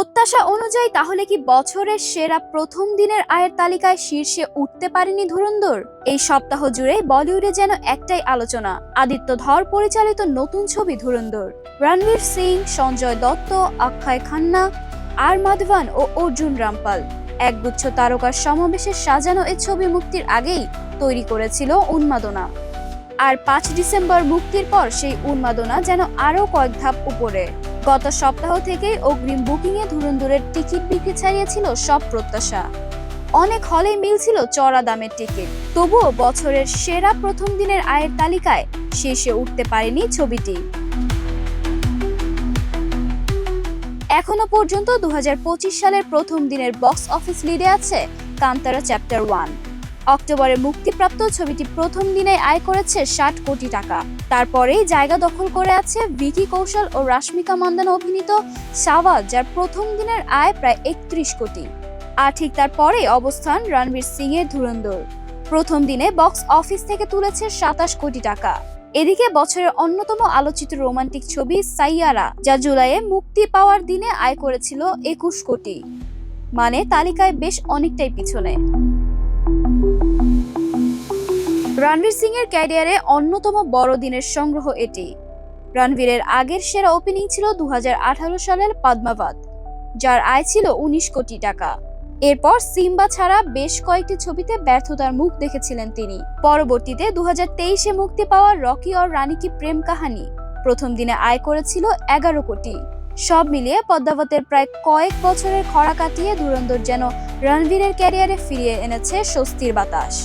প্রত্যাশা অনুযায়ী তাহলে কি বছরের সেরা প্রথম দিনের আয়ের তালিকায় শীর্ষে উঠতে পারেনি ধুরন্ধর? এই সপ্তাহ জুড়ে বলিউডে যেন একটাই আলোচনা, আদিত্য ধর পরিচালিত নতুন ছবি ধুরন্ধর। রণবীর সিং, সঞ্জয় দত্ত, অক্ষয় খান্না, আর মাধবন ও অর্জুন রামপাল একগুচ্ছ তারকার সমাবেশে সাজানো এই ছবি মুক্তির আগেই তৈরি করেছিল উন্মাদনা। আর 5 ডিসেম্বর মুক্তির পর সেই উন্মাদনা যেন আরো কয়েক ধাপ উপরে। গত সপ্তাহ থেকেই অগ্রিম বুকিংয়ে ধুরন্ধরের টিকিট বিক্রি ছাড়িয়েছিল সব প্রত্যাশা। অনেক হলেই মিলছিল চড়া দামের টিকিট। তবুও বছরের সেরা প্রথম দিনের আয়ের তালিকায় শীর্ষে উঠতে পারেনি ছবিটি। এখনো পর্যন্ত 2025 সালের প্রথম দিনের বক্স অফিস লিডে আছে কান্তারা চ্যাপ্টার 1। অক্টোবরে মুক্তিপ্রাপ্ত ছবিটি প্রথম দিনে আয় করেছে 60 কোটি টাকা। তারপরেই জায়গা দখল করে আছে ভিকি কৌশল ও রাশমিকা মান্দানা অভিনীত সাওয়াল, যার প্রথম দিনের আয় প্রায় 31 কোটি। আর ঠিক তারপরে অবস্থান রণবীর সিং এর ধুরন্ধর। প্রথম দিনে বক্স অফিস থেকে তুলেছে 27 কোটি টাকা। এদিকে বছরের অন্যতম আলোচিত রোমান্টিক ছবি সাইয়ারা, যা জুলাইয়ে মুক্তি পাওয়ার দিনে আয় করেছিল 21 কোটি, মানে তালিকায় বেশ অনেকটাই পিছনে। রণবীর সিং এর ক্যারিয়ারে অন্যতম বড় দিনের সংগ্রহ এটি। রণবীরের আগের সেরা ওপেনিং ছিল 2018 সালের পদ্মাবত, যার আয় ছিল 19 কোটি টাকা। এরপর সিম্বা ছাড়া বেশ কয়েকটি ছবিতে ব্যর্থতার মুখ দেখেছিলেন তিনি। পরবর্তীতে 2023-এ মুক্তি পাওয়া রকি और রানী কি প্রেম কাহানি প্রথম দিনে আয় করেছিল 11 কোটি। সব মিলিয়ে পদ্মাবতের প্রায় কয়েক বছরের খরা কাটিয়ে ধুরন্ধর যেন রণবীরের ক্যারিয়ারে ফিরিয়ে এনেছে স্বস্তির বাতাস।